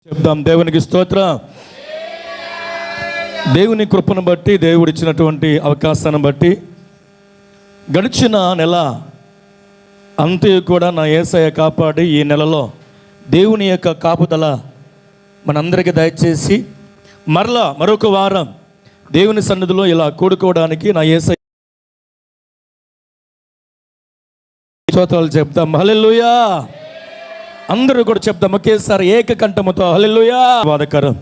చెప్దాం. దేవునికి స్తోత్రం. దేవుని కృపను బట్టి, దేవుడు ఇచ్చినటువంటి అవకాశాన్ని బట్టి గడిచిన నెల అంతే కూడా నా యేసయ్య కాపాడి ఈ నెలలో దేవుని యొక్క కాపుదల మనందరికీ దయచేసి మరలా మరొక వారం దేవుని సన్నిధిలో ఇలా కూడుకోవడానికి నా యేసయ్య స్తోత్రాలు చెప్తాం. హల్లెలూయా. అందరూ కూడా చెప్తాం ఒకేసారి ఏకకంఠముతో హల్లెలూయా. వాదకరం.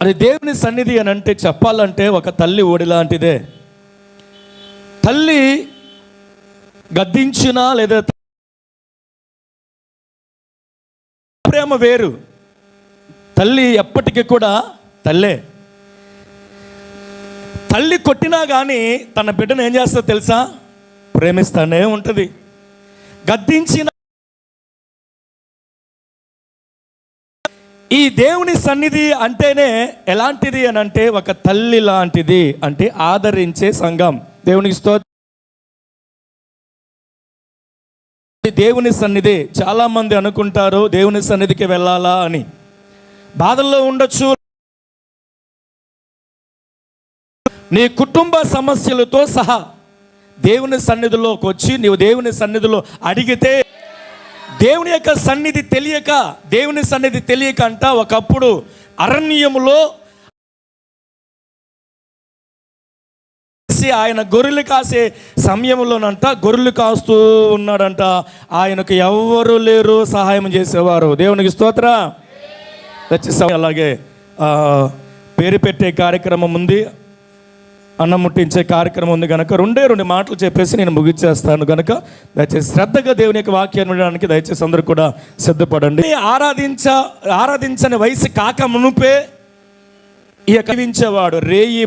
అది దేవుని సన్నిధి అని అంటే చెప్పాలంటే ఒక తల్లి ఓడి లాంటిదే. తల్లి గద్దించినా లేదా ప్రేమ వేరు. తల్లి ఎప్పటికీ కూడా తల్లే. తల్లి కొట్టినా కానీ తన బిడ్డను ఏం చేస్తుందో తెలుసా? ప్రేమిస్తానే ఉంటుంది. గద్దించిన ఈ దేవుని సన్నిధి అంటేనే ఎలాంటిది అని అంటే ఒక తల్లి లాంటిది, అంటే ఆదరించే సంఘం. దేవునికి స్తోత్రం. దేవుని సన్నిధి చాలా మంది అనుకుంటారు దేవుని సన్నిధికి వెళ్ళాలా అని. బాధల్లో ఉండొచ్చు, నీ కుటుంబ సమస్యలతో సహా దేవుని సన్నిధిలోకి వచ్చి నీవు దేవుని సన్నిధిలో అడిగితే దేవుని యొక్క సన్నిధి తెలియక, దేవుని సన్నిధి తెలియక అంట ఒకప్పుడు అరణ్యములో ఆయన గొర్రెలు కాసే సమయంలోనంట గొర్రెలు కాస్తూ ఉన్నాడంట. ఆయనకు ఎవ్వరూ లేరు సహాయం చేసేవారు. దేవునికి స్తోత్రం. అలాగే పేరు పెట్టే కార్యక్రమం ఉంది, అన్నం ముట్టించే కార్యక్రమం ఉంది కనుక రెండు మాటలు చెప్పేసి నేను ముగిచ్చేస్తాను కనుక దయచేసి శ్రద్ధగా దేవుని యొక్క వాక్యాన్ని వినడానికి దయచేసి అందరూ కూడా సిద్ధపడండి. ఆరాధించని వయసు కాక మునుపే ఈ జీవించేవాడు రేయి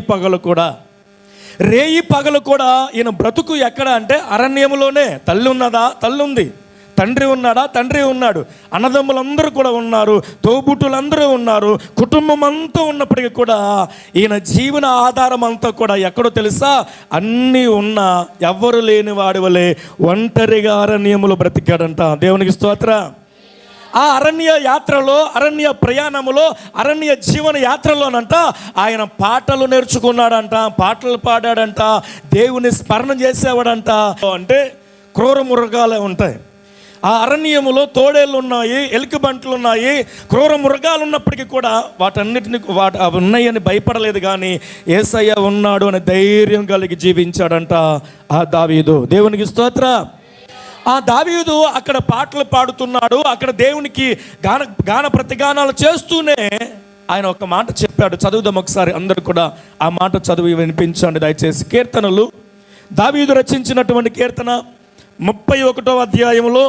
పగలు కూడా ఈయన బ్రతుకు ఎక్కడ అంటే అరణ్యములోనే. తల్లి ఉన్నదా? తల్లి ఉంది. తండ్రి ఉన్నాడా? తండ్రి ఉన్నాడు. అన్నదమ్ములందరూ కూడా ఉన్నారు, తోబుట్టులందరూ ఉన్నారు, కుటుంబం అంతా ఉన్నప్పటికీ కూడా ఈయన జీవన ఆధారం అంతా కూడా ఎక్కడో తెలుసా? అన్నీ ఉన్నా ఎవ్వరు లేని వాడి వలె ఒంటరిగా అరణ్యములో బ్రతికాడంట. దేవునికి స్తోత్రం. ఆ అరణ్య యాత్రలో, అరణ్య ప్రయాణములో, అరణ్య జీవన యాత్రలోనంట ఆయన పాటలు నేర్చుకున్నాడంట, పాటలు పాడాడంట, దేవుని స్మరణ చేసేవాడంట. అంటే క్రూర మృగాలే ఉంటాయి ఆ అరణ్యములో. తోడేళ్ళు ఉన్నాయి, ఎలుకబంట్లు ఉన్నాయి, క్రూర మృగాలు ఉన్నప్పటికీ కూడా వాటన్నిటిని అవి ఉన్నాయని భయపడలేదు. కానీ యేసయ్య ఉన్నాడు అని ధైర్యం కలిగి జీవించాడంట ఆ దావీదు. దేవునికి స్తోత్రం. ఆ దావీదు అక్కడ పాటలు పాడుతున్నాడు, అక్కడ దేవునికి గాన ప్రతిగానాలు చేస్తూనే ఆయన ఒక మాట చెప్పాడు. చదువుదాం ఒకసారి అందరూ కూడా ఆ మాట చదివి వినిపించండి దయచేసి. కీర్తనలు, దావీదు రచించినటువంటి కీర్తన 31వ అధ్యాయంలో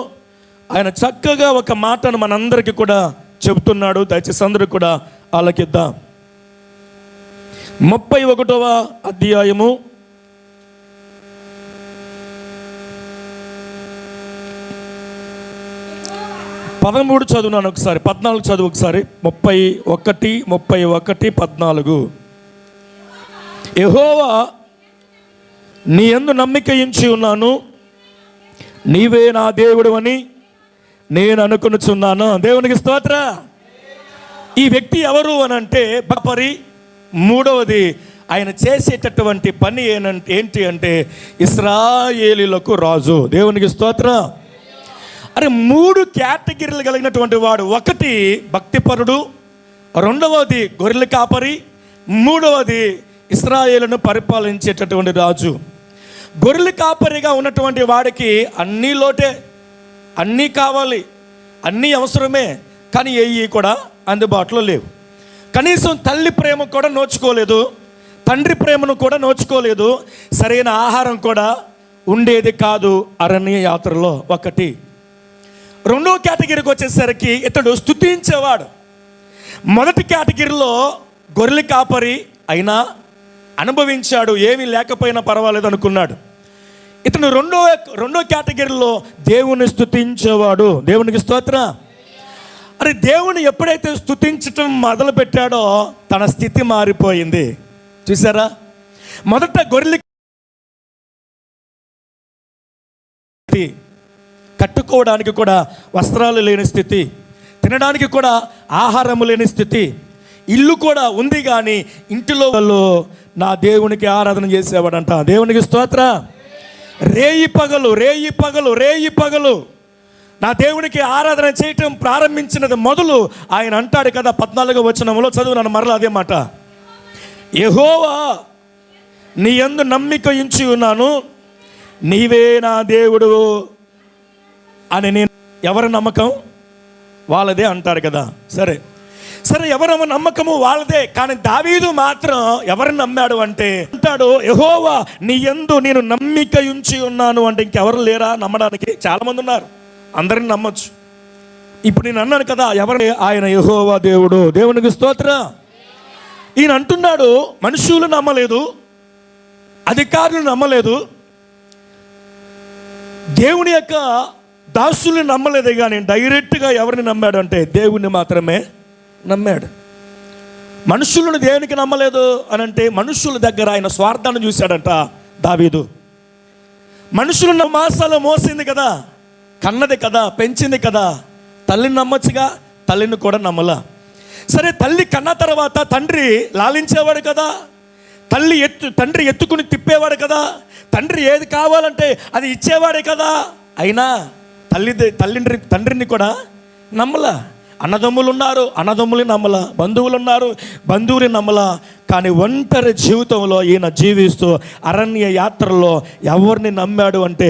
ఆయన చక్కగా ఒక మాటను మనందరికీ కూడా చెబుతున్నాడు. దయచేసి అందరూ కూడా ఆలకిద్దాం. 31వ అధ్యాయము 13 చదువునాను ఒకసారి, 14 చదువు ఒకసారి. 31, 14. యెహోవా నీ యందు నమ్మిక ఉంచి ఉన్నాను, నీవే నా దేవుడు అని నేను అనుకొనుచున్నాను. దేవునికి స్తోత్రం. ఈ వ్యక్తి ఎవరు అని అంటే బపరి. మూడవది ఆయన చేసేటటువంటి పని ఏంటి అంటే ఇశ్రాయేలీయులకు రాజు. దేవునికి స్తోత్రం. అరే 3 కేటగిరీలు కలిగినటువంటి వాడు. ఒకటి భక్తిపరుడు, రెండవది గొర్రెల కాపరి, మూడవది ఇశ్రాయేలును పరిపాలించేటటువంటి రాజు. గొర్రెల కాపరిగా ఉన్నటువంటి వాడికి అన్నీ లోటే, అన్నీ కావాలి, అన్నీ అవసరమే, కానీ ఏవి కూడా అందుబాటులో లేవు. కనీసం తల్లి ప్రేమ కూడా నోచుకోలేదు, తండ్రి ప్రేమను కూడా నోచుకోలేదు, సరైన ఆహారం కూడా ఉండేది కాదు అరణ్య యాత్రలో. ఒకటి. రెండో కేటగిరీకి వచ్చేసరికి ఇతడు స్తుతించేవాడు. మొదటి కేటగిరీలో గొర్రెల కాపరి అయినా అనుభవించాడు, ఏమీ లేకపోయినా పర్వాలేదు అనుకున్నాడు. ఇతను రెండో కేటగిరీలో దేవుని స్తుతించేవాడు. దేవునికి స్తోత్రం. అరే దేవుని ఎప్పుడైతే స్తుతించటం మొదలు పెట్టాడో తన స్థితి మారిపోయింది. చూసారా? మొదట గొర్రెల కట్టుకోవడానికి కూడా వస్త్రాలు లేని స్థితి, తినడానికి కూడా ఆహారము లేని స్థితి. ఇల్లు కూడా ఉంది కానీ ఇంటిలో వాళ్ళు నా దేవునికి ఆరాధన చేసేవాడంట. దేవునికి స్తోత్ర. రేయి పగలు నా దేవునికి ఆరాధన చేయటం ప్రారంభించినది మొదలు ఆయన అంటాడు కదా 14వ వచనంలో, చదువు నన్ను మరలా అదే మాట. యెహోవా నీ యందు నమ్మిక ఉంచి ఉన్నాను, నీవే నా దేవుడు అని. నేను ఎవరి నమ్మకం వాళ్ళదే అంటారు కదా. సరే ఎవరి నమ్మకము వాళ్ళదే. కానీ దావీదు మాత్రం ఎవరిని నమ్మాడు అంటే అంటాడు, యెహోవా నీ యందు నేను నమ్మిక ఉంచి ఉన్నాను అంటే ఇంకెవరు లేరా నమ్మడానికి? చాలామంది ఉన్నారు, అందరిని నమ్మొచ్చు. ఇప్పుడు నేను అన్నాను కదా ఎవరు, ఆయన యెహోవా దేవుడు. దేవునికి స్తోత్ర. ఈయన అంటున్నాడు మనుషులు నమ్మలేదు, అధికారులు నమ్మలేదు, దేవుని యొక్క దాసుల్ని నమ్మలేదు, కానీ డైరెక్ట్గా ఎవరిని నమ్మాడు అంటే దేవుణ్ణి మాత్రమే నమ్మాడు. మనుషులను దేవునికి నమ్మలేదు అని అంటే మనుషుల దగ్గర ఆయన స్వార్థాన్ని చూశాడంట దావీదు. మనుషులను మాసాలు మోసింది కదా, కన్నది కదా, పెంచింది కదా, తల్లిని నమ్మొచ్చుగా, తల్లిని కూడా నమ్మలా. సరే తల్లి కన్న తర్వాత తండ్రి లాలించేవాడు కదా, తండ్రి ఎత్తుకుని తిప్పేవాడు కదా, తండ్రి ఏది కావాలంటే అది ఇచ్చేవాడే కదా. అయినా తండ్రిని కూడా నమ్మలా. అన్నదమ్ములు ఉన్నారు, అన్నదమ్ములు నమ్మలా. బంధువులు ఉన్నారు, బంధువులు నమ్మలా. కానీ ఒంటరి జీవితంలో ఈయన జీవిస్తూ అరణ్య యాత్రలో ఎవరిని నమ్మాడు అంటే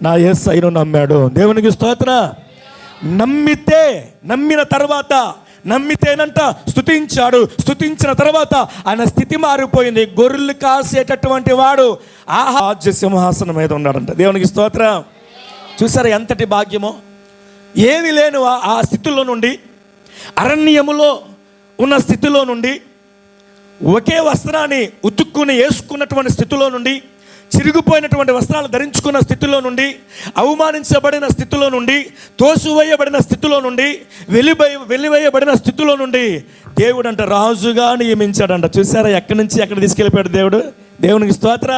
నా యేసయ్యను నమ్మాడు. దేవునికి స్తోత్ర. నమ్మిన తర్వాత నమ్మితేనంట స్తుతించాడు. స్తుతించిన తర్వాత ఆయన స్థితి మారిపోయింది. గొర్రెలు కాసేటటువంటి వాడు రాజ్య సింహాసనం మీద ఉన్నాడంట. దేవునికి స్తోత్ర. చూసారా ఎంతటి భాగ్యమో. ఏమీ లేని ఆ స్థితిలో నుండి, అరణ్యములో ఉన్న స్థితిలో నుండి, ఒకే వస్త్రాన్ని ఉతుక్కుని వేసుకున్నటువంటి స్థితిలో నుండి, చిరిగిపోయినటువంటి వస్త్రాలు ధరించుకున్న స్థితిలో నుండి, అవమానించబడిన స్థితిలో నుండి, తోసివేయబడిన స్థితిలో నుండి, వెలివేయబడిన స్థితిలో నుండి దేవుడు అంట రాజుగా నియమించాడంట. చూసారా ఎక్కడి నుంచి ఎక్కడ తీసుకెళ్ళిపోయాడు దేవుడు. దేవునికి స్తోత్ర.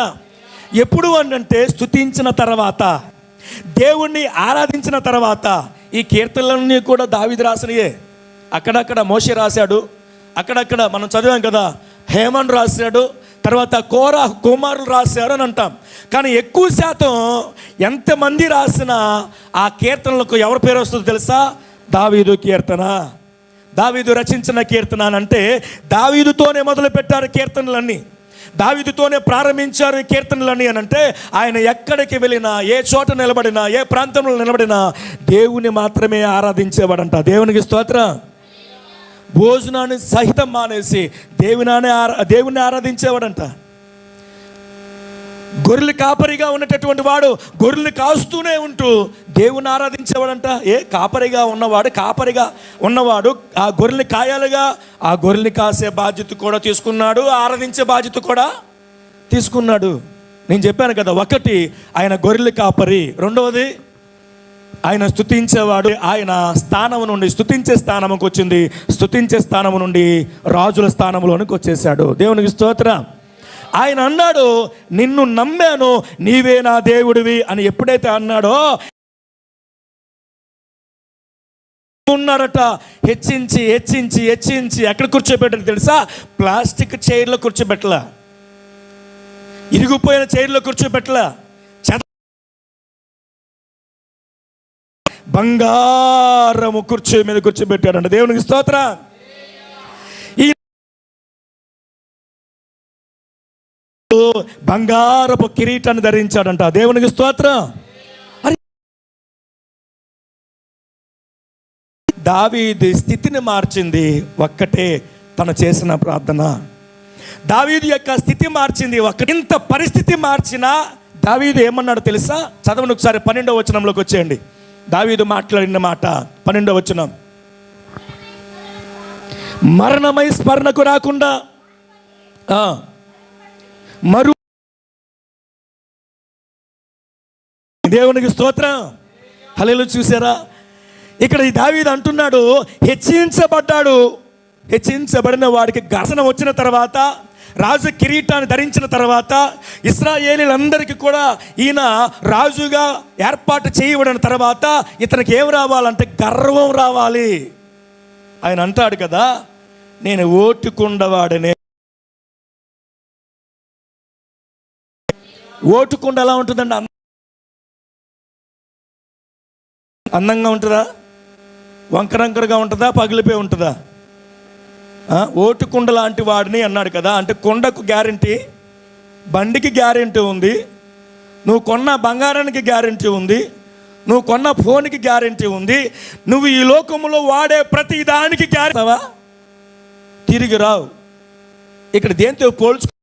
ఎప్పుడు అంటే స్తుతించిన తర్వాత, దేవుణ్ణి ఆరాధించిన తర్వాత. ఈ కీర్తనలన్నీ కూడా దావీదు రాసినయే. అక్కడక్కడ మోషే రాశాడు, అక్కడక్కడ మనం చదివాం కదా హేమన్ రాశాడు, తర్వాత కోరా కుమారులు రాశారు అని అంటాం. కానీ ఎక్కువ శాతం ఎంతమంది రాసిన ఆ కీర్తనలకు ఎవరి పేరు వస్తుందో తెలుసా? దావీదు కీర్తన, దావీదు రచించిన కీర్తన అని అంటే దావీదుతోనే మొదలు పెట్టారు కీర్తనలన్నీ, దావీదుతోనే ప్రారంభించారు ఈ కీర్తనలన్నీ అని అంటే ఆయన ఎక్కడికి వెళ్ళినా, ఏ చోట నిలబడినా, ఏ ప్రాంతంలో నిలబడినా దేవుని మాత్రమే ఆరాధించేవాడంట. దేవునికి స్తోత్రం. భోజనాన్ని సహితం మానేసి దేవుని ఆరాధించేవాడంట. గొర్రెలు కాపరిగా ఉన్నటువంటి వాడు గొర్రెలు కాస్తూనే ఉంటూ దేవుని ఆరాధించేవాడంట. కాపరిగా ఉన్నవాడు ఆ గొర్రెల్ని కాయాలిగా, ఆ గొర్రెల్ని కాసే బాధ్యత కూడా తీసుకున్నాడు, ఆరాధించే బాధ్యత కూడా తీసుకున్నాడు. నేను చెప్పాను కదా, ఒకటి ఆయన గొర్రెలు కాపరి, రెండవది ఆయన స్తుతించేవాడు. ఆయన స్థానం నుండి స్తుతించే స్థానంకి వచ్చింది, స్తుతించే స్థానం నుండి రాజుల స్థానంలోనికి వచ్చేసాడు. దేవునికి స్తోత్రం. ఆయన అన్నాడు నిన్ను నమ్మాను, నీవే నా దేవుడివి అని ఎప్పుడైతే అన్నాడో ఉన్నారట. హెచ్చించి హెచ్చించి హెచ్చించి ఎక్కడ కూర్చోబెట్టారు తెలుసా? ప్లాస్టిక్ చైర్లో కూర్చోబెట్టలా, ఇరిగిపోయిన చైర్లో కూర్చోబెట్టలా, బంగారము కుర్చీ మీద కూర్చోబెట్టాడంట. దేవునికి స్తోత్రం. ఈ బంగారపు కిరీటాన్ని ధరించాడంట. దేవునికి స్తోత్రం. దావీదు స్థితిని మార్చింది ఒక్కటే తను చేసిన ప్రార్థన. దావీదు యొక్క స్థితి మార్చింది ఒక్కటి. ఇంత పరిస్థితి మార్చినా దావీదు ఏమన్నాడు తెలుసా? చదవండి ఒకసారి 12వ వచనంలోకి వచ్చేయండి. దావీదు మాట్లాడిన మాట 12వ వచనం. మరణమై స్మరణకు రాకుండా దేవునికి స్తోత్రం. హల్లెలూయా. చూసారా ఇక్కడ ఈ దావీదు అంటున్నాడు, హెచ్చించబడిన వాడికి ఘర్షణ వచ్చిన తర్వాత, రాజు కిరీటాన్ని ధరించిన తర్వాత, ఇశ్రాయేలీలందరికీ కూడా ఈయన రాజుగా ఏర్పాటు చేయబడిన తర్వాత ఇతనికి ఏం రావాలంటే గర్వం రావాలి. ఆయన అంటాడు కదా, నేను ఓటుకుండవాడనే. ఓటుకుండ ఎలా ఉంటుందండి? అందంగా ఉంటుందా? వంకరంకరగా ఉంటుందా? పగిలిపోయి ఉంటుందా? ఓటుకుండ లాంటి వాడిని అన్నాడు కదా. అంటే కొండకు గ్యారెంటీ, బండికి గ్యారెంటీ ఉంది, నువ్వు కొన్న బంగారానికి గ్యారెంటీ ఉంది, నువ్వు కొన్న ఫోన్కి గ్యారెంటీ ఉంది, నువ్వు ఈ లోకంలో వాడే ప్రతి దానికి గ్యారెంటీ. తిరిగి రావు. ఇక్కడ దేంతో పోల్చుకుండా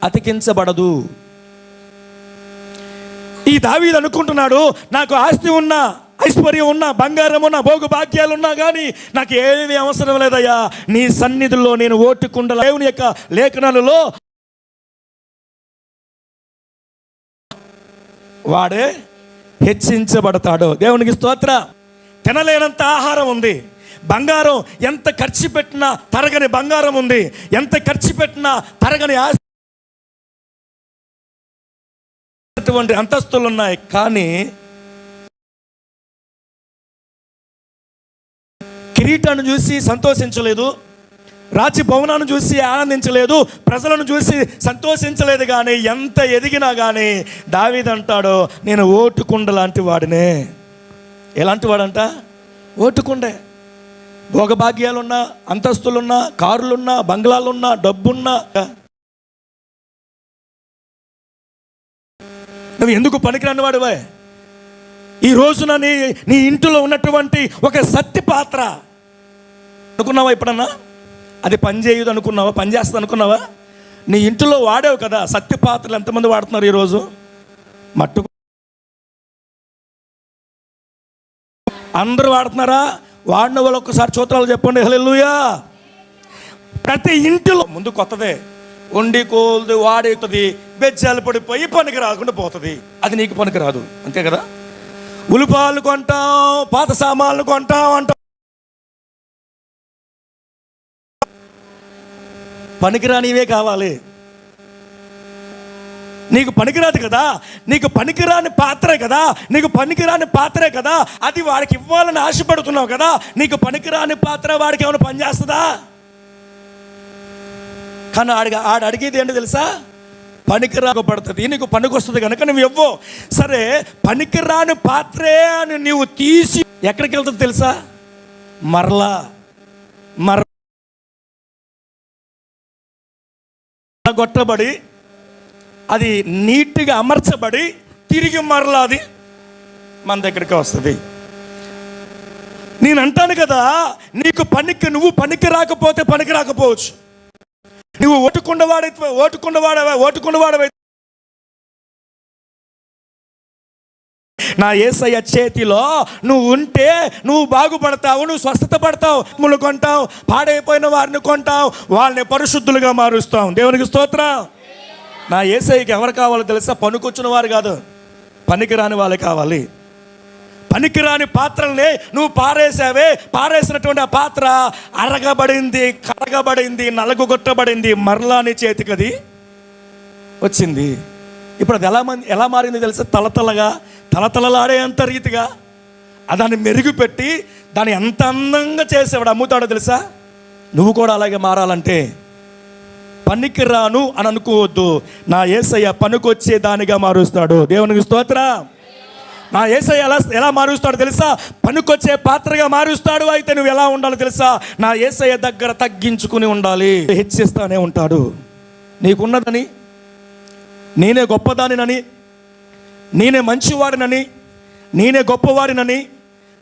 అతికించబడదు. ఈ దావీదు అనుకుంటున్నాడు, నాకు ఆస్తి ఉన్నా, ఐశ్వర్యం ఉన్నా, బంగారం ఉన్నా, భోగు భాగ్యాలు ఉన్నా కానీ నాకు ఏమీ అవసరం లేదయ్యా, నీ సన్నిధిలో నేను ఓటుకుండ. దేవుని యొక్క లేఖనాలలో వాడే హెచ్చించబడతాడు. దేవునికి స్తోత్ర. తినలేనంత ఆహారం ఉంది, బంగారం ఎంత ఖర్చు పెట్టినా తరగని బంగారం ఉంది, ఎంత ఖర్చు పెట్టినా తరగని అటువంటి అంతస్తులు ఉన్నాయి. కానీ కిరీటాన్ని చూసి సంతోషించలేదు, రాజ్యభవనాన్ని చూసి ఆనందించలేదు, ప్రజలను చూసి సంతోషించలేదు. కానీ ఎంత ఎదిగినా కానీ దావీదు అంటాడు, నేను ఓటుకుండ లాంటి వాడినే. ఎలాంటి వాడంట? ఓటుకుండే. భోగభాగ్యాలున్నా, అంతస్తులున్నా, కారులున్నా, బంగ్లాలున్నా, డబ్బున్నా, నువ్వు ఎందుకు పనికిరాని వాడివే? ఈ రోజున నీ ఇంటిలో ఉన్నటువంటి ఒక సత్తి పాత్ర అనుకున్నావా? ఎప్పుడన్నా అది పని చేయదు అనుకున్నావా? పని చేస్తా అనుకున్నావా? నీ ఇంటిలో వాడేవు కదా. సత్తి పాత్రలు ఎంతమంది వాడుతున్నారు ఈరోజు? మట్టు అందరూ వాడుతున్నారా? వాడిన వాళ్ళు ఒక్కసారి స్తోత్రాలు చెప్పండి. హల్లెలూయా. ప్రతి ఇంటిలో ముందు కొత్తదే, వండి కోల్ది వాడేస్తుంది, బెజ్జాలు పడిపోయి పనికి రాకుండా పోతుంది. అది నీకు పనికి రాదు, అంతే కదా. ఉలిపాలు కొంటాం, పాత సామాన్లు కొంటాం అంటాం. పనికిరానివే కావాలి. నీకు పనికిరాదు కదా, నీకు పనికిరాని పాత్రే కదా, నీకు పనికిరాని పాత్రే కదా, అది వాడికి ఇవ్వాలని ఆశపడుతున్నావు కదా. నీకు పనికిరాని పాత్ర వాడికి ఏమైనా పనిచేస్తుందా? కానీ ఆడు అడిగేది ఏంటో తెలుసా? పనికిరాపడుతుంది. నీకు పనికి వస్తుంది కనుక నువ్వు ఇవ్వవు. సరే, పనికిరాని పాత్రే అని నువ్వు తీసి ఎక్కడికి వెళ్తుంది తెలుసా? మరలా కొట్టబడి, అది నీట్గా అమర్చబడి తిరిగి మరలా అది మన దగ్గరికి వస్తుంది. నేను అంటాను కదా, నువ్వు పనికి రాకపోతే పనికి రాకపోవచ్చు. నువ్వు ఓటుకుండవాడవై నా యేసయ్య చేతిలో నువ్వు ఉంటే నువ్వు బాగుపడతావు, నువ్వు స్వస్థత పడతావు, ముళ్ళు కొంటావు, పాడైపోయిన వారిని కొంటావు, వాళ్ళని పరిశుద్ధులుగా మారుస్తావు. దేవునికి స్తోత్రం. నా యేసయ్యకి ఎవరు కావాలో తెలుసా? పనికొచ్చిన వారు కాదు, పనికిరాని వాళ్ళే కావాలి. పనికిరాని పాత్రల్ని నువ్వు పారేసినటువంటి ఆ పాత్ర అరగబడింది, కరగబడింది, నలగొట్టబడింది, మరలా నీ చేతికి అది వచ్చింది. ఇప్పుడు అది ఎలా మారింది తెలుసా? తలతలలాడే అంత రీతిగా దాన్ని మెరుగుపెట్టి దాన్ని ఎంత అందంగా చేసేవాడు అమ్ముతాడో తెలుసా? నువ్వు కూడా అలాగే మారాలంటే పనికిరాను అని అనుకోవద్దు. నా యేసయ్య పనికొచ్చే దానిగా మారుస్తాడు. దేవునికి స్తోత్రం. నా యేసయ్య ఎలా మారుస్తాడు తెలుసా? పనికొచ్చే పాత్రగా మారుస్తాడు. అయితే నువ్వు ఎలా ఉండాలో తెలుసా? నా యేసయ్య దగ్గర తగ్గించుకుని ఉండాలి. హెచ్చిస్తానే ఉంటాడు. నీకున్నదని, నేనే గొప్పదానినని, నేనే మంచివాడినని, నేనే గొప్పవాడినని,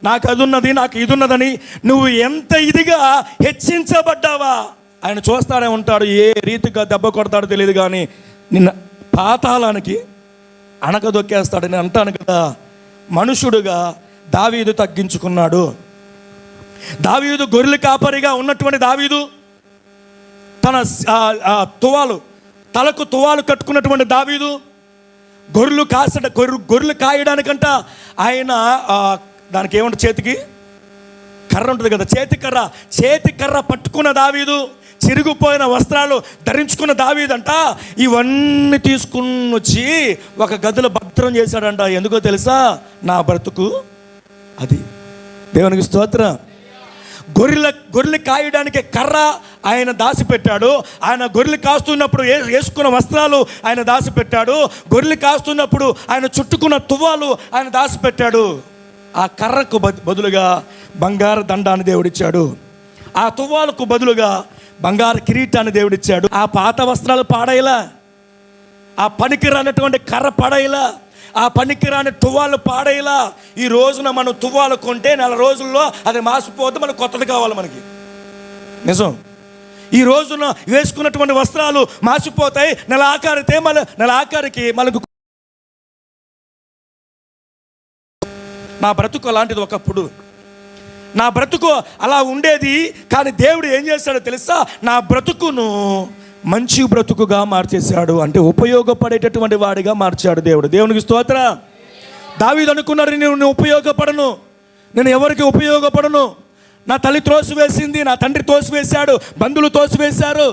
నాకు అది ఉన్నది, నాకు ఇది ఉన్నదని నువ్వు ఎంత ఇదిగా హెచ్చించబడ్డావా ఆయన చూస్తానే ఉంటాడు. ఏ రీతిగా దెబ్బ కొడతాడో తెలియదు కానీ నిన్న పాతాళానికి అణగదొక్కేస్తాడు. నేను అంటాను కదా, మనుషుడుగా దావీదు తగ్గించుకున్నాడు. దావీదు గొర్రెల కాపరిగా ఉన్నటువంటి దావీదు తన తలకు తువాలు కట్టుకున్నటువంటి దావీదు గొర్రెలు కాయడానికంట ఆయన దానికి ఏమంటారు, చేతికి కర్ర ఉంటుంది కదా, చేతి కర్ర పట్టుకున్న దావీదు, చిరిగిపోయిన వస్త్రాలు ధరించుకున్న దావీదంట ఇవన్నీ తీసుకుని వచ్చి ఒక గదిలో భద్రం చేశాడంట. ఎందుకో తెలుసా? నా బ్రతుకు అది దేవునికి స్తోత్రం. గొర్రెలు కాయడానికి కర్ర ఆయన దాచిపెట్టాడు. ఆయన గొర్రెలు కాస్తున్నప్పుడు వేసుకున్న వస్త్రాలు ఆయన దాచిపెట్టాడు. గొర్రెలు కాస్తున్నప్పుడు ఆయన చుట్టుకున్న తువ్వాలు ఆయన దాచిపెట్టాడు. ఆ కర్రకు బదులుగా బంగారు దండాన్ని దేవుడిచ్చాడు. ఆ తువ్వాలకు బదులుగా బంగారు కిరీటాన్ని దేవుడిచ్చాడు. ఆ పాత వస్త్రాలు పాడేలా, ఆ పనికిరానటువంటి కర్ర పాడేలా, ఆ పనికిరాని తువ్వాలు పాడేలా. ఈ రోజున మనం తువ్వాలు కొంటే 4 రోజుల్లో అది మాసిపోతే మనకు కొత్తది కావాలి. మనకి నిజం. ఈ రోజున వేసుకున్నటువంటి వస్త్రాలు మాసిపోతాయి. నెల ఆఖరికి మనకు. నా బ్రతుకు అలాంటిది. ఒకప్పుడు నా బ్రతుకు అలా ఉండేది. కానీ దేవుడు ఏం చేశాడో తెలుసా? నా బ్రతుకును మంచి బ్రతుకుగా మార్చేశాడు. అంటే ఉపయోగపడేటటువంటి వాడిగా మార్చాడు దేవుడు. దేవునికి స్తోత్రం. దావీదు అనుకున్నాడు, నేను ఉపయోగపడను, నేను ఎవరికి ఉపయోగపడను. నా తల్లి త్రోసివేసింది, నా తండ్రి తోసివేశాడు, బంధువులు తోసివేశారు.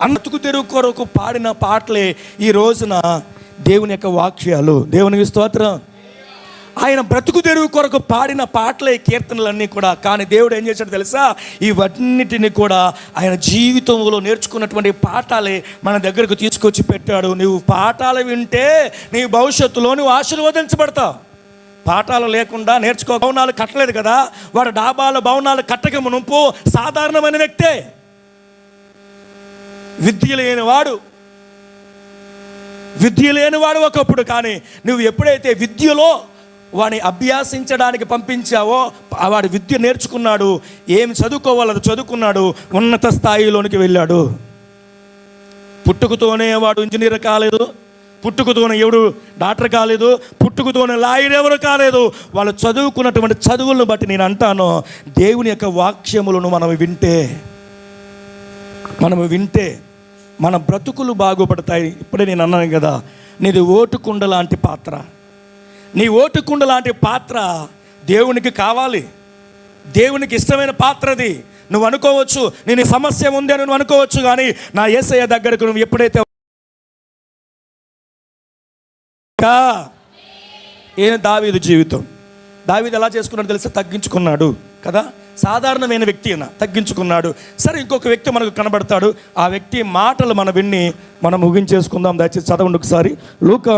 బ్రతుకు తెరువు కొరకు పాడిన పాటలే ఈ రోజున దేవుని యొక్క వాక్యాలు. దేవునికి స్తోత్రం. ఆయన బ్రతుకు తెరువు కొరకు పాడిన పాటలే కీర్తనలన్నీ కూడా. కానీ దేవుడు ఏం చేశాడు తెలుసా? ఇవన్నిటిని కూడా ఆయన జీవితంలో నేర్చుకున్నటువంటి పాఠాలే మన దగ్గరకు తీసుకొచ్చి పెట్టాడు. నువ్వు పాఠాలు వింటే నీ భవిష్యత్తులో నువ్వు ఆశీర్వదించబడతావు. పాఠాలు లేకుండా భవనాలు కట్టలేదు కదా. వాడు డాబాల భవనాలు కట్టక మునుపు సాధారణమైన వ్యక్తే, విద్య లేనివాడు ఒకప్పుడు. కానీ నువ్వు ఎప్పుడైతే విద్యలో వాడిని అభ్యాసించడానికి పంపించావో వాడి విద్య నేర్చుకున్నాడు. ఏమి చదువుకోవాలో చదువుకున్నాడు, ఉన్నత స్థాయిలోనికి వెళ్ళాడు. పుట్టుకతోనే వాడు ఇంజనీర్ కాలేదు, పుట్టుకతోనే ఎవడు డాక్టర్ కాలేదు, పుట్టుకతోనే లాయర్ ఎవరు కాలేదు. వాళ్ళు చదువుకున్నటువంటి చదువులను బట్టి నేను అంటాను, దేవుని యొక్క వాక్యములను మనం వింటే మన బ్రతుకులు బాగుపడతాయి. ఇప్పుడే నేను అన్నాను కదా, నీది ఓటుకుండ లాంటి పాత్ర. నీ ఓటుకుండ లాంటి పాత్ర దేవునికి కావాలి. దేవునికి ఇష్టమైన పాత్రది. నువ్వు అనుకోవచ్చు నేను సమస్య ఉంది అని నువ్వు అనుకోవచ్చు. కానీ నా యేసయ్య దగ్గరకు నువ్వు ఎప్పుడైతే దావీదు జీవితం, దావీదు ఎలా చేసుకున్నాడు తెలుసా? తగ్గించుకున్నాడు కదా. సాధారణమైన వ్యక్తి అయినా తగ్గించుకున్నాడు. సరే, ఇంకొక వ్యక్తి మనకు కనబడతాడు. ఆ వ్యక్తి మాటలు మనం విని మనం ముగించేసుకుందాం. దయచేసి చదవండి ఒకసారి. లూకా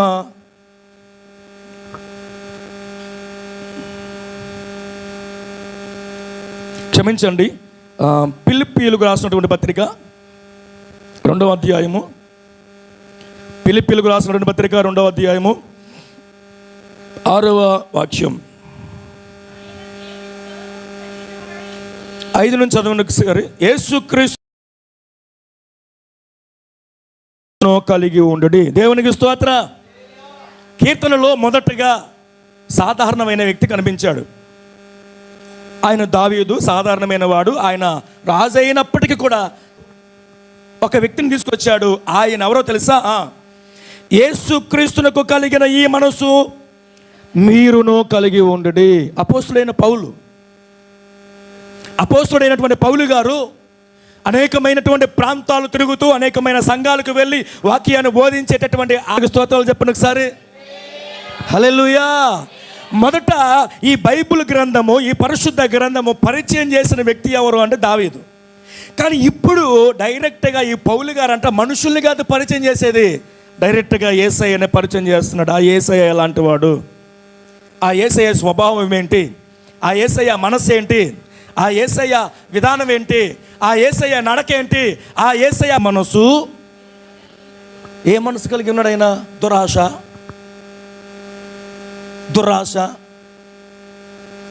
క్షమించండి, ఫిలిప్పీయులకు రాసినటువంటి పత్రిక 2వ అధ్యాయము. ఫిలిప్పీయులకు రాసినటువంటి పత్రిక 2వ అధ్యాయము 6వ వాక్యం 5 నుంచి చదవండి ఒకసారి. యేసుక్రీస్తు కలిగి ఉండుడి. దేవునికి స్తోత్రం. కీర్తనలో మొదటగా సాధారణమైన వ్యక్తి కనిపించాడు. ఆయన దావీదు సాధారణమైన వాడు. ఆయన రాజు అయినప్పటికీ కూడా ఒక వ్యక్తిని తీసుకొచ్చాడు. ఆయన ఎవరో తెలుసా? యేసుక్రీస్తునకు కలిగిన ఈ మనసు మీరును కలిగి ఉండుడి. అపోస్తుడైనటువంటి పౌలు గారు అనేకమైనటువంటి ప్రాంతాలు తిరుగుతూ అనేకమైన సంఘాలకు వెళ్ళి వాక్యాన్ని బోధించేటటువంటి స్తోత్రాలు చెప్పండి ఒకసారి. హల్లెలూయా. మొదట ఈ బైబిల్ గ్రంథము, ఈ పరిశుద్ధ గ్రంథము పరిచయం చేసిన వ్యక్తి ఎవరు అంటే దావీదు. కానీ ఇప్పుడు డైరెక్ట్గా ఈ పౌలు గారు అంట మనుషుల్ని కాదు పరిచయం చేసేది, డైరెక్ట్గా యేసయ్యనే పరిచయం చేస్తున్నాడు. ఆ యేసయ్య ఎలాంటి వాడు, ఆ యేసయ్య స్వభావం ఏంటి, ఆ యేసయ్య మనసు ఏంటి, ఆ యేసయ్య విధానం ఏంటి, ఆ యేసయ్య నడకేంటి, ఆ యేసయ్య మనసు. ఏ మనసు కలిగి ఉన్నాడు ఆయన? దురాశ,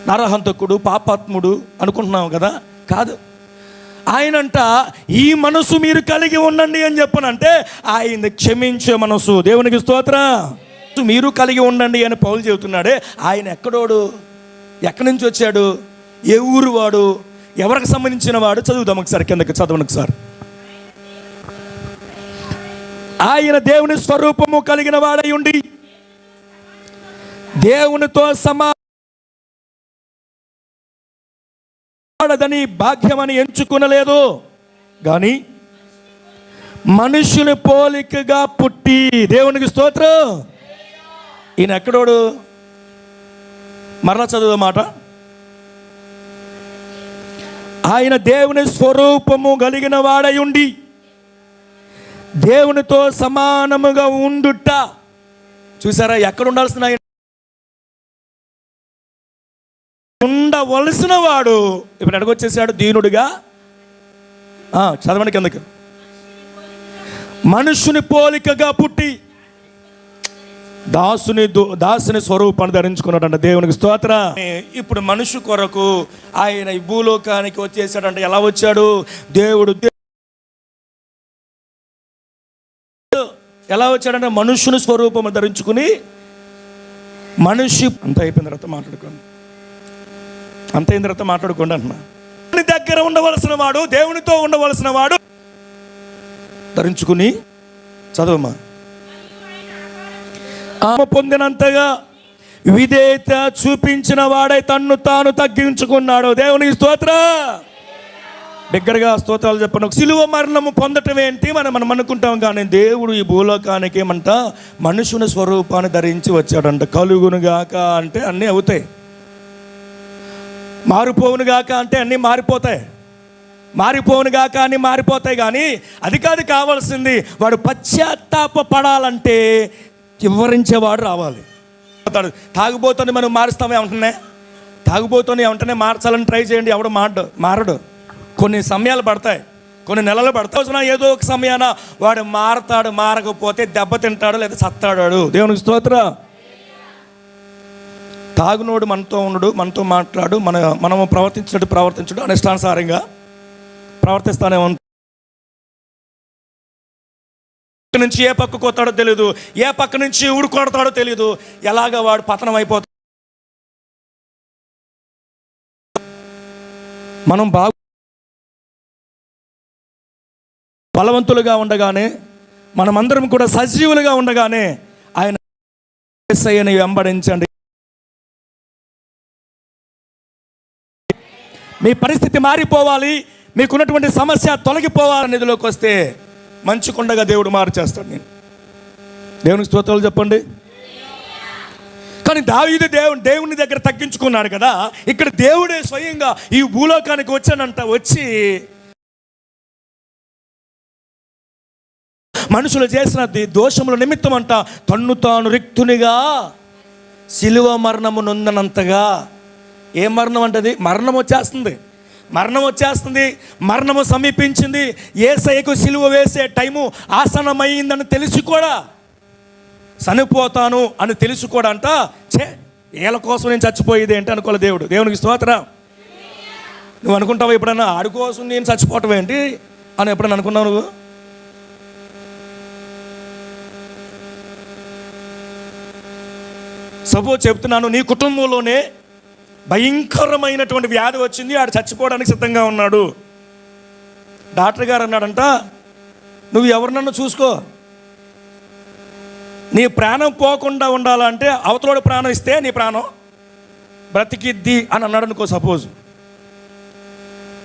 నరహంతకుడు, పాపాత్ముడు అనుకుంటున్నాం కదా. కాదు, ఆయనంట ఈ మనసు మీరు కలిగి ఉండండి అని చెప్పనంటే ఆయన క్షమించే మనసు. దేవునికి స్తోత్రం. మీరు కలిగి ఉండండి అని పౌలు చెబుతున్నాడే. ఆయన ఎక్కడి నుంచి వచ్చాడు, ఏ ఊరు వాడు, ఎవరికి సంబంధించిన వాడు? చదువుదాం ఒకసారి, కిందకి చదవండి ఒకసారి. ఆయన దేవుని స్వరూపము కలిగిన వాడై ఉండి దేవునితో సమానదని భాగ్యమని ఎంచుకునలేదు, కానీ మనుషుని పోలికగా పుట్టి. దేవునికి స్తోత్రం. ఈయన ఎక్కడోడు? మరలా చదువు మాట. ఆయన దేవుని స్వరూపము కలిగిన వాడై ఉండి దేవునితో సమానముగా ఉండుట. చూసారా, ఎక్కడ ఉండాల్సిన ఆయన ఉండవలసిన వాడు ఇప్పుడు ఎడగొచ్చేసాడు దీనుడిగా. చదవండి కిందకి. మనుషుని పోలికగా పుట్టి దాసుని స్వరూపాన్ని ధరించుకున్నాడంట. దేవునికి స్తోత్రం. ఇప్పుడు మనుషు కొరకు ఆయన ఈ భూలోకానికి వచ్చేసాడంట. ఎలా వచ్చాడు? దేవుడు ఎలా వచ్చాడంటే మనుషుని స్వరూపం ధరించుకుని మనిషి. అంత అయిపోయిన తర్వాత మాట్లాడుకోండి, అంత అయిన తర్వాత మాట్లాడుకోండి అంటున్నా. దగ్గర ఉండవలసిన వాడు, దేవునితో ఉండవలసిన వాడు ధరించుకుని, చదవమ్మా, ఆమె పొందినంతగా విధేయత చూపించిన వాడై తన్ను తాను తగ్గించుకున్నాడు. దేవునికి స్తోత్రం. దగ్గరగా స్తోత్రాలు చెప్పండి. ఒక సిలువ మరణము పొందటం ఏంటి మనం అనుకుంటాం, కానీ దేవుడు ఈ భూలోకానికి ఏమంట మనుషుని స్వరూపాన్ని ధరించి వచ్చాడంట. కలుగునుగాక అంటే అన్నీ అవుతాయి, మారిపోవునుగాక అంటే అన్నీ మారిపోతాయి, మారిపోవునుగాక అన్నీ మారిపోతాయి. కానీ అది కాదు కావాల్సింది. వాడు పశ్చాత్తాప పడాలంటే వివరించేవాడు రావాలి. తాగుబోతోని మనం మారుస్తామే ఉంటున్నాయి, తాగుబోతోని ఏమంటేనే మార్చాలని ట్రై చేయండి, ఎవడు మారడు. కొన్ని సమయాలు పడతాయి, కొన్ని నెలలు పడతాయి. ఏదో ఒక సమయాన వాడు మారతాడు, మారకపోతే దెబ్బతింటాడు లేదా సత్తాడాడు. దేవునికి స్తోత్రం. తాగునోడు మనతో ఉండడు, మనతో మాట్లాడు, మనము ప్రవర్తించడు అనిష్టానుసారంగా ప్రవర్తిస్తానే ఉంటాడు. నుంచి ఏ పక్క కొత్తాడో తెలియదు, ఏ పక్క నుంచి ఊడు కొడతాడో తెలియదు. ఎలాగ వాడు పతనం అయిపోతాడు. మనం బలవంతులుగా ఉండగానే, మనమందరం కూడా సజీవులుగా ఉండగానే ఆయన యేసయ్యని వెంబడించండి. మీ పరిస్థితి మారిపోవాలి, మీకున్నటువంటి సమస్య తొలగిపోవాలి. నిధిలోకి వస్తే మంచుకుండగా దేవుడు మార్చేస్తాడు. నేను దేవునికి స్తోత్రాలు చెప్పండి. కానీ దావీదు దేవుని దగ్గర తగ్గించుకున్నాడు కదా. ఇక్కడ దేవుడే స్వయంగా ఈ భూలోకానికి వచ్చానంట. వచ్చి మనుషులు చేసిన దోషముల నిమిత్తం అంట తన్ను తాను రిక్తునిగా సిలువ మరణము నొందనంతగా. ఏ మరణం అంటది? మరణం వచ్చేస్తుంది, మరణము సమీపించింది. యేసయ్యకు సిలువ వేసే టైము ఆసన్నమైందని తెలిసి కూడా, చనిపోతాను అని తెలిసి కూడా అంట వీళ్ళ కోసం నేను చచ్చిపోయేది ఏంటి అనుకోలే దేవుడు. దేవునికి స్తోత్రం. నువ్వు అనుకుంటావు ఎప్పుడన్నా ఆడి కోసం నేను చచ్చిపోవటం ఏంటి అని ఎప్పుడన్నా అనుకున్నావు నువ్వు? సపోజ్ చెప్తున్నాను, నీ కుటుంబంలోనే భయంకరమైనటువంటి వ్యాధి వచ్చింది, ఆడు చచ్చిపోవడానికి సిద్ధంగా ఉన్నాడు. డాక్టర్ గారు అన్నాడంట, నువ్వు ఎవరినన్నా చూసుకో, నీ ప్రాణం పోకుండా ఉండాలంటే అవతలోడు ప్రాణం ఇస్తే నీ ప్రాణం బ్రతికిద్ది అని అన్నాడు అనుకో. సపోజ్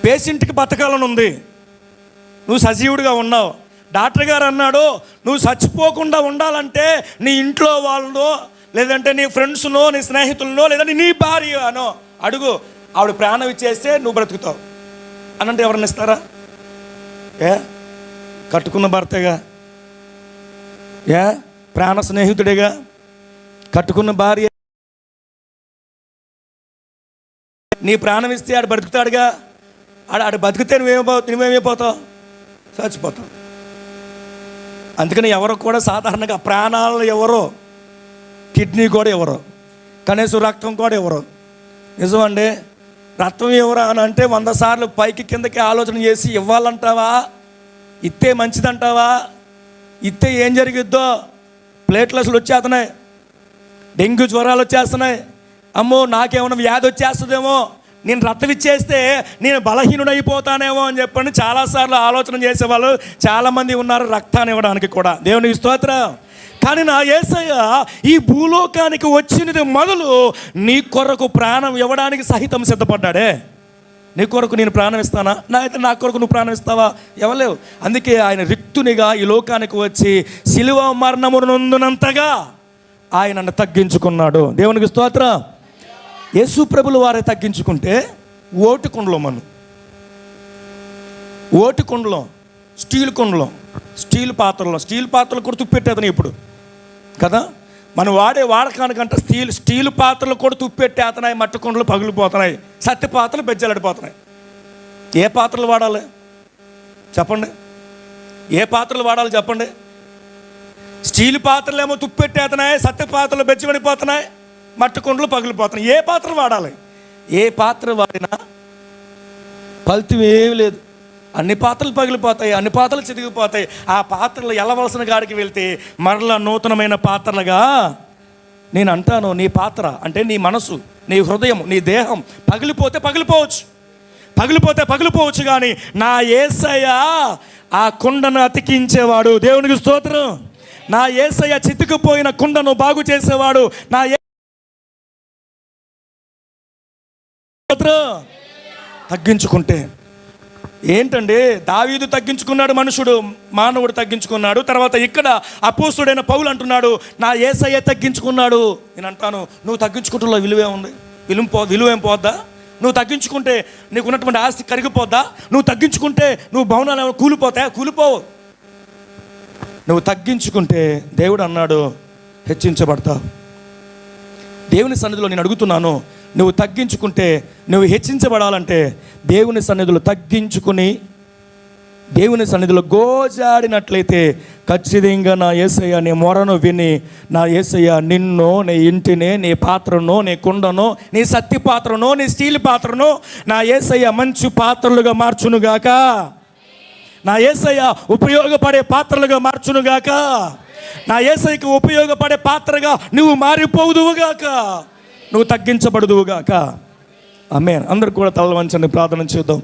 పేషెంట్కి బతకాలని ఉంది, నువ్వు సజీవుడిగా ఉన్నావు. డాక్టర్ గారు అన్నాడు, నువ్వు చచ్చిపోకుండా ఉండాలంటే నీ ఇంట్లో వాళ్ళనో, లేదంటే నీ ఫ్రెండ్స్నో, నీ స్నేహితులనో, లేదంటే నీ భార్య అనో అడుగు, ఆవిడ ప్రాణం ఇచ్చేస్తే నువ్వు బ్రతుకుతావు అనంటే ఎవరన్నా ఇస్తారా? కట్టుకున్న భర్తగా, ప్రాణ స్నేహితుడేగా, కట్టుకున్న భార్య, నీ ప్రాణం ఇస్తే ఆడు బ్రతుకుతాడుగా. ఆడు బతికితే నువ్వేమైపోతావు? చచ్చిపోతావు. అందుకని ఎవరు కూడా సాధారణంగా ప్రాణాలు ఎవరో, కిడ్నీ కూడా ఎవరో, కనీసం రక్తం కూడా ఎవరో. నిజమండి, రక్తం ఎవరా అని అంటే 100 సార్లు పైకి కిందకి ఆలోచన చేసి ఇవ్వాలంటావా, ఇస్తే మంచిదంటావా, ఇస్తే ఏం జరిగిద్దో, ప్లేట్లెస్లు వచ్చేస్తున్నాయి, డెంగ్యూ జ్వరాలు వచ్చేస్తున్నాయి, అమ్మో నాకేమైనా వ్యాధి వచ్చేస్తుందేమో, నేను రక్తం ఇచ్చేస్తే నేను బలహీనుడైపోతానేమో అని చెప్పండి చాలాసార్లు ఆలోచన చేసేవాళ్ళు చాలామంది ఉన్నారు రక్తాన్ని ఇవ్వడానికి కూడా. దేవునికి స్తోత్రం. కానీ నా యేసయ్య ఈ భూలోకానికి వచ్చినది మొదలు నీ కొరకు ప్రాణం ఇవ్వడానికి సహితం సిద్ధపడ్డాడే. నీ కొరకు నేను ప్రాణం ఇస్తానా? నా కొరకు నువ్వు ప్రాణం ఇస్తావా? ఇవ్వలేవు. అందుకే ఆయన రిక్తునిగా ఈ లోకానికి వచ్చి సిలువ మరణము నొందునంతగా ఆయన నన్ను తగ్గించుకున్నాడు. దేవునికి స్తోత్రం. యేసు ప్రభులు వారే తగ్గించుకుంటే ఓటుకుండలో మనం ఓటి కుండలో, స్టీల్ కుండలో, స్టీల్ పాత్రలు కూడా తుప్పెట్టేతను ఇప్పుడు కదా. మనం వాడకానికంటే స్టీల్ పాత్రలు కూడా తుప్పెట్టేస్తున్నాయి, మట్టి కుండలు పగిలిపోతున్నాయి, సత్తి పాత్రలు బెజ్జలాడిపోతున్నాయి. ఏ పాత్రలు వాడాలి చెప్పండి? ఏ పాత్రలు వాడాలి చెప్పండి? స్టీల్ పాత్రలు ఏమో తుప్పెట్టేస్తున్నాయి, సత్తి పాత్రలు బెజ్జబడిపోతున్నాయి, మట్టి కుండలు పగిలిపోతున్నాయి. ఏ పాత్రలు వాడాలి? ఏ పాత్ర వాడినా ఫలితం ఏమీ లేదు. అన్ని పాత్రలు పగిలిపోతాయి, అన్ని పాత్రలు చిరిగిపోతాయి. ఆ పాత్రలు వెళ్ళవలసిన కాడికి వెళ్తే మరలా నూతనమైన పాత్రలుగా నేను అంటాను. నీ పాత్ర అంటే నీ మనసు, నీ హృదయం, నీ దేహం పగిలిపోతే పగిలిపోవచ్చు కానీ నా యేసయ్య ఆ కుండను అతికించేవాడు. దేవునికి స్తోత్రం. నా యేసయ్య చితికిపోయిన కుండను బాగు చేసేవాడు. నా తగ్గించుకుంటే ఏంటండి, దావీదు తగ్గించుకున్నాడు, మానవుడు తగ్గించుకున్నాడు. తర్వాత ఇక్కడ అపోస్తుడైన పౌలు అంటున్నాడు, నా యేసయ్య తగ్గించుకున్నాడు. నేను అంటాను, నువ్వు తగ్గించుకుంటున్న విలువే ఉంది? విలువేం పోద్దా? నువ్వు తగ్గించుకుంటే నీకు ఉన్నటువంటి ఆస్తి కరిగిపోద్దా? నువ్వు తగ్గించుకుంటే నువ్వు భవనాలు కూలిపోవు. నువ్వు తగ్గించుకుంటే దేవుడు అన్నాడు హెచ్చించబడతావు. దేవుని సన్నిధిలో నేను అడుగుతున్నాను, నువ్వు తగ్గించుకుంటే, నువ్వు హెచ్చించబడాలంటే దేవుని సన్నిధిలో తగ్గించుకుని దేవుని సన్నిధిలో గోజాడినట్లయితే ఖచ్చితంగా నా యేసయ్య నీ మొరను విని, నా యేసయ్య నిన్ను, నీ ఇంటిని, నీ పాత్రను, నీ కుండను, నీ సత్తి పాత్రను, నీ స్టీల్ పాత్రను నా యేసయ్య మంచి పాత్రలుగా మార్చునుగాక. నా యేసయ్య ఉపయోగపడే పాత్రలుగా మార్చునుగాక. నా యేసయ్యకి ఉపయోగపడే పాత్రగా నువ్వు మారిపోదువుగాక, నువ్వు తగ్గించబడుదువుగాక. ఆమేన్. అందరూ కూడా తల వంచండి, ప్రార్థన చేద్దాం.